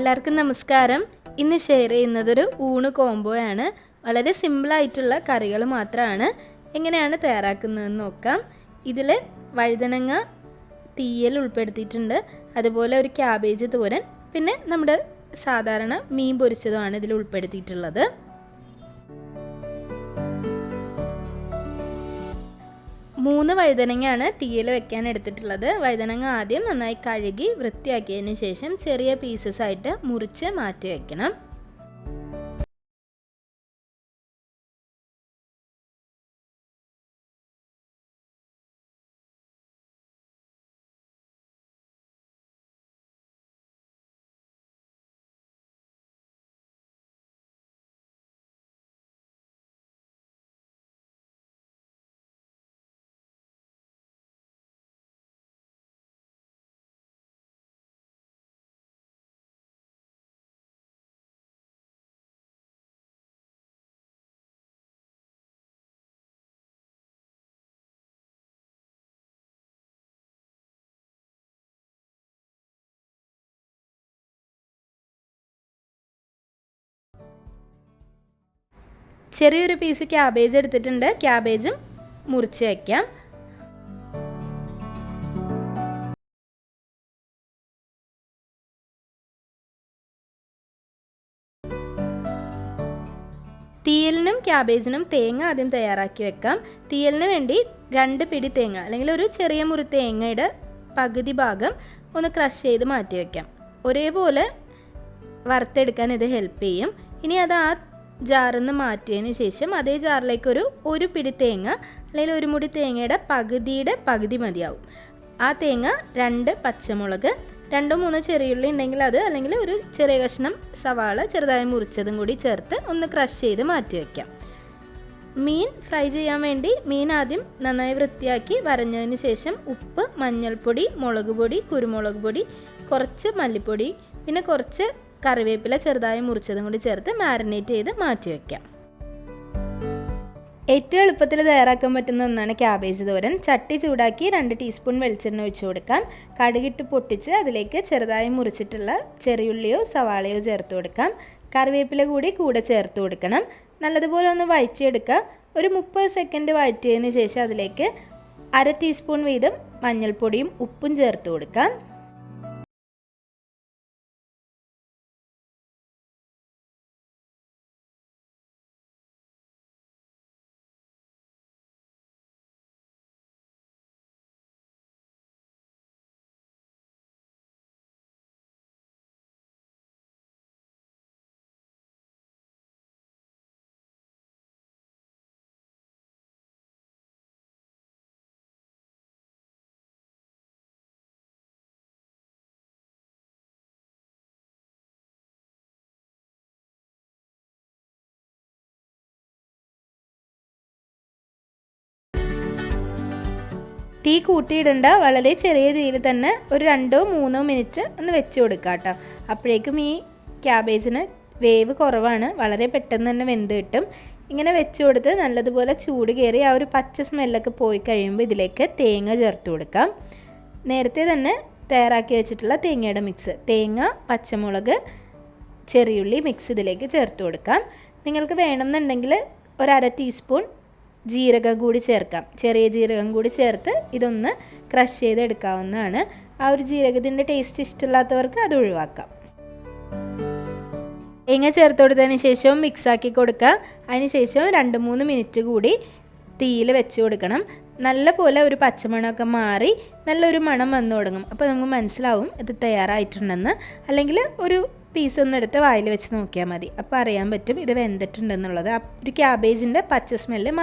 എല്ലാവർക്കും നമസ്കാരം. ഇന്ന് ഷെയർ ചെയ്യുന്നതൊരു ഊണ് കോംബോയാണ്. വളരെ സിമ്പിളായിട്ടുള്ള കറികൾ മാത്രമാണ്. എങ്ങനെയാണ് തയ്യാറാക്കുന്നതെന്ന് നോക്കാം. ഇതിൽ വഴുതനങ്ങ തീയൽ ഉൾപ്പെടുത്തിയിട്ടുണ്ട്, അതുപോലെ ഒരു ക്യാബേജ് തോരൻ, പിന്നെ നമ്മുടെ സാധാരണ മീൻ പൊരിച്ചതുമാണ് ഇതിൽ ഉൾപ്പെടുത്തിയിട്ടുള്ളത്. മൂന്ന് വഴുതനങ്ങയാണ് തീയൽ വെക്കാൻ എടുത്തിട്ടുള്ളത്. വഴുതനങ്ങ ആദ്യം നന്നായി കഴുകി വൃത്തിയാക്കിയതിന് ശേഷം ചെറിയ പീസസ് ആയിട്ട് മുറിച്ച് മാറ്റി വയ്ക്കണം. ചെറിയൊരു പീസ് ക്യാബേജ് എടുത്തിട്ടുണ്ട്. ക്യാബേജും മുറിച്ച് വയ്ക്കാം. തീയലിനും ക്യാബേജിനും തേങ്ങ ആദ്യം തയ്യാറാക്കി വെക്കാം. തീയലിന് വേണ്ടി 2 പിടി തേങ്ങ അല്ലെങ്കിൽ ഒരു ചെറിയ മുറി തേങ്ങയുടെ പകുതി ഭാഗം ഒന്ന് ക്രഷ് ചെയ്ത് മാറ്റി വയ്ക്കാം. ഒരേപോലെ വറുത്തെടുക്കാൻ ഇത് ഹെൽപ്പ് ചെയ്യും. ഇനി അത് ആ ജാറിൽ നിന്ന് മാറ്റിയതിന് ശേഷം അതേ ജാറിലേക്ക് ഒരു പിടി തേങ്ങ അല്ലെങ്കിൽ ഒരു മുടി തേങ്ങയുടെ പകുതി മതിയാവും. ആ തേങ്ങ 2 പച്ചമുളക്, 2-3 ചെറിയുള്ളി ഉണ്ടെങ്കിൽ അത്, അല്ലെങ്കിൽ ഒരു ചെറിയ കഷ്ണം സവാള ചെറുതായി മുറിച്ചതും കൂടി ചേർത്ത് ഒന്ന് ക്രഷ് ചെയ്ത് മാറ്റി വയ്ക്കാം. മീൻ ഫ്രൈ ചെയ്യാൻ വേണ്ടി മീൻ ആദ്യം നന്നായി വൃത്തിയാക്കി വരഞ്ഞതിന് ശേഷം ഉപ്പ്, മഞ്ഞൾപ്പൊടി, മുളക് പൊടി, കുരുമുളക് പൊടി, കുറച്ച് മല്ലിപ്പൊടി, പിന്നെ കുറച്ച് കറിവേപ്പില ചെറുതായി മുറിച്ചതും കൂടി ചേർത്ത് മാരിനേറ്റ് ചെയ്ത് മാറ്റി വയ്ക്കാം. ഏറ്റവും എളുപ്പത്തിൽ തയ്യാറാക്കാൻ പറ്റുന്ന ഒന്നാണ് ക്യാബേജ് തോരൻ. ചട്ടി ചൂടാക്കി 2 ടീസ്പൂൺ വെളിച്ചെണ്ണ ഒഴിച്ചു കൊടുക്കാം. കടുകിട്ട് പൊട്ടിച്ച് അതിലേക്ക് ചെറുതായി മുറിച്ചിട്ടുള്ള ചെറിയുള്ളിയോ സവാളയോ ചേർത്ത് കൊടുക്കാം. കറിവേപ്പില കൂടെ ചേർത്ത് കൊടുക്കണം. നല്ലതുപോലെ ഒന്ന് വഴറ്റിയെടുക്കുക. ഒരു 30 സെക്കൻഡ് വഴറ്റിയതിന് ശേഷം അതിലേക്ക് 1/2 ടീസ്പൂൺ വീതം മഞ്ഞൾപ്പൊടിയും ഉപ്പും ചേർത്ത് കൊടുക്കാം. തീ കൂട്ടിയിടണ്ട, വളരെ ചെറിയ തീയിൽ തന്നെ ഒരു 2-3 മിനിറ്റ് ഒന്ന് വെച്ച് കൊടുക്കുക കേട്ടോ. അപ്പോഴേക്കും ഈ ക്യാബേജിന് വേവ് കുറവാണ്, വളരെ പെട്ടെന്ന് തന്നെ വെന്ത് കിട്ടും. ഇങ്ങനെ വെച്ച് കൊടുത്ത് നല്ലതുപോലെ ചൂട് കയറി ആ ഒരു പച്ച സ്മെല്ലൊക്കെ പോയി കഴിയുമ്പോൾ ഇതിലേക്ക് തേങ്ങ ചേർത്ത് കൊടുക്കാം. നേരത്തെ തന്നെ തയ്യാറാക്കി വെച്ചിട്ടുള്ള തേങ്ങയുടെ മിക്സ്, തേങ്ങ, പച്ചമുളക്, ചെറിയുള്ളി മിക്സ് ഇതിലേക്ക് ചേർത്ത് കൊടുക്കാം. നിങ്ങൾക്ക് വേണമെന്നുണ്ടെങ്കിൽ ഒരു 1/2 ടീസ്പൂൺ ജീരകം കൂടി ചേർക്കാം. ചെറിയ ജീരകം കൂടി ചേർത്ത് ഇതൊന്ന് ക്രഷ് ചെയ്തെടുക്കാവുന്നതാണ്. ആ ഒരു ജീരകത്തിൻ്റെ ടേസ്റ്റ് ഇഷ്ടമില്ലാത്തവർക്ക് അത് ഒഴിവാക്കാം. തേങ്ങ ചേർത്ത് കൊടുത്തതിന് ശേഷം മിക്സാക്കി കൊടുക്കുക. അതിന് ശേഷം 2-3 മിനിറ്റ് കൂടി തീയിൽ വെച്ച് കൊടുക്കണം. നല്ല പോലെ ഒരു പച്ചമണമൊക്കെ മാറി നല്ലൊരു മണം വന്നു തുടങ്ങും. അപ്പോൾ നമുക്ക് മനസ്സിലാവും ഇത് തയ്യാറായിട്ടുണ്ടെന്ന്. അല്ലെങ്കിൽ ഒരു പീസ് ഒന്നെടുത്ത് വായിൽ വെച്ച് നോക്കിയാൽ മതി. അപ്പോൾ അറിയാൻ പറ്റും ഇത് വെന്തിട്ടുണ്ടെന്നുള്ളത്. ഒരു ക്യാബേജിൻ്റെ പച്ച സ്മെല്ല്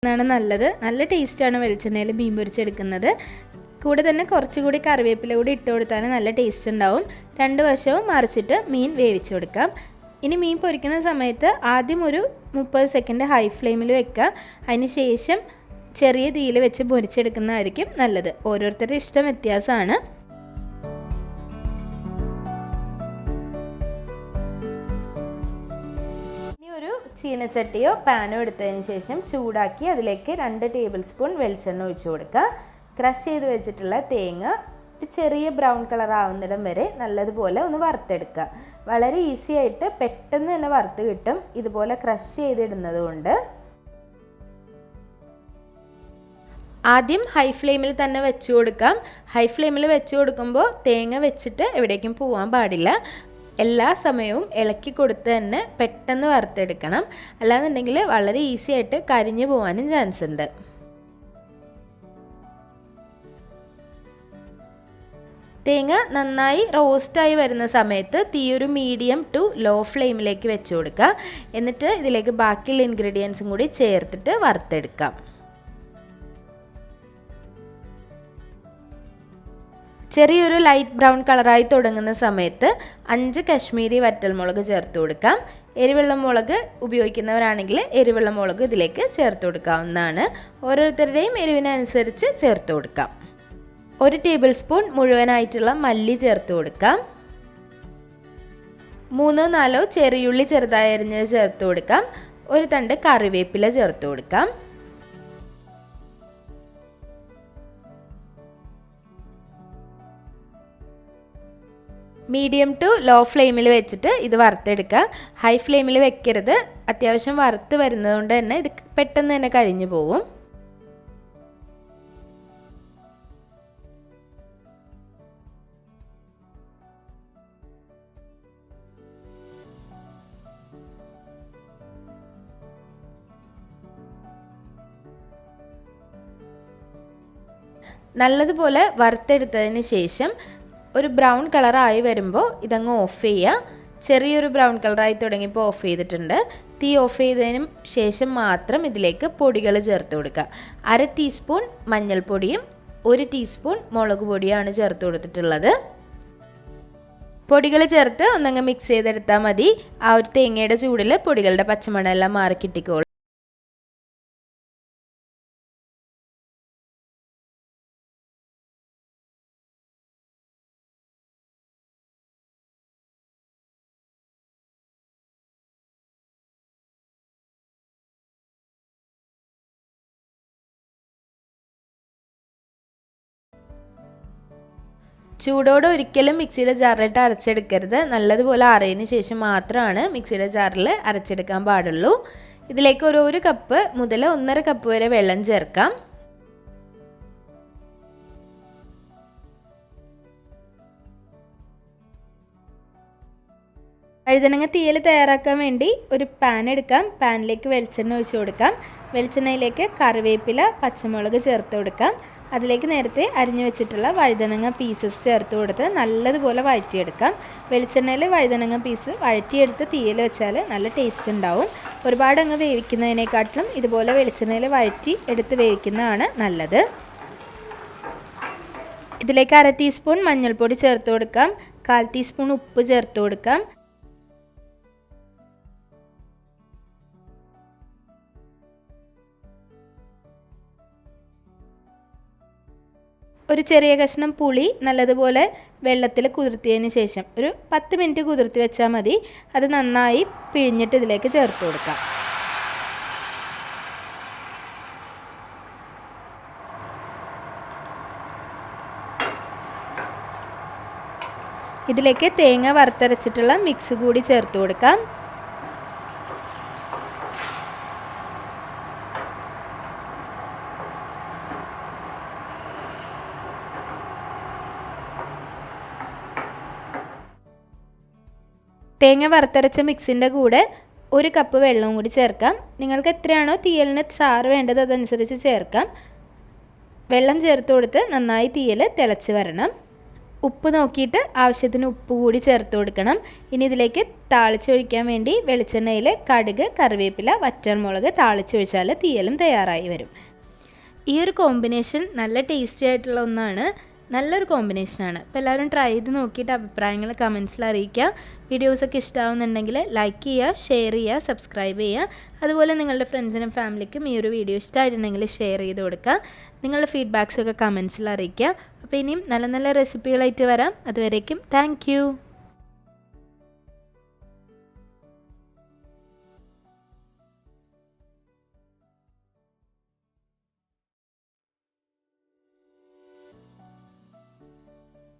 ാണ് നല്ലത്. നല്ല ടേസ്റ്റാണ് വെളിച്ചെണ്ണയിൽ മീൻ പൊരിച്ചെടുക്കുന്നത്. കൂടെ തന്നെ കുറച്ചുകൂടി കറിവേപ്പില കൂടി ഇട്ട് കൊടുത്താൽ നല്ല ടേസ്റ്റ് ഉണ്ടാവും. 2 വശവും മറിച്ചിട്ട് മീൻ വേവിച്ച് കൊടുക്കാം. ഇനി മീൻ പൊരിക്കുന്ന സമയത്ത് ആദ്യം ഒരു 30 സെക്കൻഡ് ഹൈ ഫ്ലെയിമിൽ വെക്കുക. അതിന് ശേഷം ചെറിയ തീയിൽ വെച്ച് പൊരിച്ചെടുക്കുന്നതായിരിക്കും നല്ലത്. ഓരോരുത്തരുടെ ഇഷ്ടം വ്യത്യാസമാണ്. ചീനച്ചട്ടിയോ പാനോ എടുത്തതിന് ശേഷം ചൂടാക്കി അതിലേക്ക് 2 ടേബിൾ സ്പൂൺ വെളിച്ചെണ്ണ ഒഴിച്ചു കൊടുക്കുക. ക്രഷ് ചെയ്ത് വെച്ചിട്ടുള്ള തേങ്ങ ചെറിയ ബ്രൗൺ കളർ ആവുന്നിടം വരെ നല്ലതുപോലെ ഒന്ന് വറുത്തെടുക്കുക. വളരെ ഈസി ആയിട്ട് പെട്ടെന്ന് തന്നെ വറുത്ത് കിട്ടും ഇതുപോലെ ക്രഷ് ചെയ്തിടുന്നത് കൊണ്ട്. ആദ്യം ഹൈ ഫ്ലെയിമിൽ തന്നെ വെച്ച് കൊടുക്കാം. ഹൈ ഫ്ലെയിമിൽ വെച്ച് കൊടുക്കുമ്പോൾ തേങ്ങ വെച്ചിട്ട് എവിടേക്കും പോകാൻ പാടില്ല. എല്ലാ സമയവും ഇളക്കി കൊടുത്ത് തന്നെ പെട്ടെന്ന് വറുത്തെടുക്കണം. അല്ലാന്നുണ്ടെങ്കിൽ വളരെ ഈസി ആയിട്ട് കരിഞ്ഞു പോകാനും ചാൻസ് ഉണ്ട്. തേങ്ങ നന്നായി റോസ്റ്റായി വരുന്ന സമയത്ത് തീ ഒരു മീഡിയം ടു ലോ ഫ്ലെയിമിലേക്ക് വെച്ച് കൊടുക്കുക. എന്നിട്ട് ഇതിലേക്ക് ബാക്കിയുള്ള ഇൻഗ്രീഡിയൻസും കൂടി ചേർത്തിട്ട് വറുത്തെടുക്കാം. ചെറിയൊരു ലൈറ്റ് ബ്രൗൺ കളറായി തുടങ്ങുന്ന സമയത്ത് 5 കശ്മീരി വറ്റൽമുളക് ചേർത്ത് കൊടുക്കാം. എരിവുള്ള മുളക് ഉപയോഗിക്കുന്നവരാണെങ്കിൽ എരിവുള്ള മുളക് ഇതിലേക്ക് ചേർത്ത് കൊടുക്കാവുന്നതാണ്. ഓരോരുത്തരുടെയും എരിവിനനുസരിച്ച് ചേർത്ത് കൊടുക്കാം. 1 ടേബിൾ സ്പൂൺ മുഴുവനായിട്ടുള്ള മല്ലി ചേർത്ത് കൊടുക്കാം. 3-4 ചെറിയുള്ളി ചെറുതായി അരിഞ്ഞത് ചേർത്ത് കൊടുക്കാം. 1 തണ്ട് കറിവേപ്പില ചേർത്ത് കൊടുക്കാം. മീഡിയം ടു ലോ ഫ്ലെയിമിൽ വെച്ചിട്ട് ഇത് വറുത്തെടുക്കുക. ഹൈ ഫ്ലെയിമിൽ വെക്കരുത്. അത്യാവശ്യം വറുത്ത് വരുന്നത് കൊണ്ട് തന്നെ ഇത് പെട്ടെന്ന് തന്നെ കരിഞ്ഞു പോകും. നല്ലതുപോലെ വറുത്തെടുത്തതിന് ശേഷം ഒരു ബ്രൗൺ കളറായി വരുമ്പോൾ ഇതങ്ങ് ഓഫ് ചെയ്യുക. ചെറിയൊരു ബ്രൗൺ കളറായി തുടങ്ങിയപ്പോൾ ഓഫ് ചെയ്തിട്ടുണ്ട്. തീ ഓഫ് ചെയ്തതിന് ശേഷം മാത്രം ഇതിലേക്ക് പൊടികൾ ചേർത്ത് കൊടുക്കുക. 1/2 ടീസ്പൂൺ മഞ്ഞൾപ്പൊടിയും 1 ടീസ്പൂൺ മുളക് പൊടിയാണ് ചേർത്ത് കൊടുത്തിട്ടുള്ളത്. പൊടികൾ ചേർത്ത് ഒന്നങ്ങ് മിക്സ് ചെയ്തെടുത്താൽ മതി. ആ ഒരു തേങ്ങയുടെ ചൂടിൽ പൊടികളുടെ പച്ചമണമെല്ലാം മാറി കിട്ടിക്കോളും. ചൂടോടെ ഒരിക്കലും മിക്സിയുടെ ജാറിലിട്ട് അരച്ചെടുക്കരുത്. നല്ലതുപോലെ ആറിയതിന് ശേഷം മാത്രമാണ് മിക്സിയുടെ ജാറിൽ അരച്ചെടുക്കാൻ പാടുള്ളൂ. ഇതിലേക്ക് 1 കപ്പ് മുതൽ 1.5 കപ്പ് വരെ വെള്ളം ചേർക്കാം. വഴുതനങ്ങ തീയൽ തയ്യാറാക്കാൻ വേണ്ടി ഒരു പാൻ എടുക്കാം. പാനിലേക്ക് വെളിച്ചെണ്ണ ഒഴിച്ച് കൊടുക്കാം. വെളിച്ചെണ്ണയിലേക്ക് കറിവേപ്പില, പച്ചമുളക് ചേർത്ത് കൊടുക്കാം. അതിലേക്ക് നേരത്തെ അരിഞ്ഞു വെച്ചിട്ടുള്ള വഴുതനങ്ങ പീസസ് ചേർത്ത് കൊടുത്ത് നല്ലതുപോലെ വഴറ്റിയെടുക്കാം. വെളിച്ചെണ്ണയിൽ വഴുതനങ്ങ പീസ് വഴറ്റിയെടുത്ത് തീയൽ വെച്ചാൽ നല്ല ടേസ്റ്റ് ഉണ്ടാവും. ഒരുപാട് അങ്ങ് വേവിക്കുന്നതിനെക്കാട്ടിലും ഇതുപോലെ വെളിച്ചെണ്ണയിൽ വഴറ്റി എടുത്ത് വേവിക്കുന്നതാണ് നല്ലത്. ഇതിലേക്ക് 1/2 ടീസ്പൂൺ മഞ്ഞൾപ്പൊടി ചേർത്ത് കൊടുക്കാം. 1/4 ടീസ്പൂൺ ഉപ്പ് ചേർത്ത് കൊടുക്കാം. ഒരു ചെറിയ കഷ്ണം പുളി നല്ലതുപോലെ വെള്ളത്തിൽ കുതിർത്തിയതിന് ശേഷം ഒരു 10 മിനിറ്റ് കുതിർത്തി വെച്ചാൽ മതി. അത് നന്നായി പിഴിഞ്ഞിട്ട് ഇതിലേക്ക് ചേർത്ത് കൊടുക്കാം. ഇതിലേക്ക് തേങ്ങ വറുത്തരച്ചിട്ടുള്ള മിക്സ് കൂടി ചേർത്ത് കൊടുക്കാം. തേങ്ങ വറുത്തരച്ച മിക്സിൻ്റെ കൂടെ 1 കപ്പ് വെള്ളവും കൂടി ചേർക്കാം. നിങ്ങൾക്ക് എത്രയാണോ തീയലിന് ചാറ് വേണ്ടത് അതനുസരിച്ച് ചേർക്കാം. വെള്ളം ചേർത്ത് കൊടുത്ത് നന്നായി തീയൽ തിളച്ച് വരണം. ഉപ്പ് നോക്കിയിട്ട് ആവശ്യത്തിന് ഉപ്പ് കൂടി ചേർത്ത് കൊടുക്കണം. ഇനി ഇതിലേക്ക് താളിച്ചൊഴിക്കാൻ വേണ്ടി വെളിച്ചെണ്ണയിൽ കടുക്, കറിവേപ്പില, വറ്റൽമുളക് താളിച്ചൊഴിച്ചാൽ തീയലും തയ്യാറായി വരും. ഈ ഒരു കോമ്പിനേഷൻ നല്ല ടേസ്റ്റി ആയിട്ടുള്ള ഒന്നാണ്. നല്ലൊരു കോമ്പിനേഷനാണ്. അപ്പോൾ എല്ലാവരും ട്രൈ ചെയ്ത് നോക്കിയിട്ട് അഭിപ്രായങ്ങൾ കമൻസിൽ അറിയിക്കുക. വീഡിയോസൊക്കെ ഇഷ്ടമാവുന്നുണ്ടെങ്കിൽ ലൈക്ക് ചെയ്യുക, ഷെയർ ചെയ്യുക, സബ്സ്ക്രൈബ് ചെയ്യുക. അതുപോലെ നിങ്ങളുടെ ഫ്രണ്ട്സിനും ഫാമിലിക്കും ഈ ഒരു വീഡിയോ ഇഷ്ടമായിട്ടുണ്ടെങ്കിൽ ഷെയർ ചെയ്ത് കൊടുക്കുക. നിങ്ങളുടെ ഫീഡ്ബാക്സൊക്കെ കമൻസിൽ അറിയിക്കുക. അപ്പോൾ ഇനിയും നല്ല നല്ല റെസിപ്പികളായിട്ട് വരാം. അതുവരേക്കും താങ്ക് യു.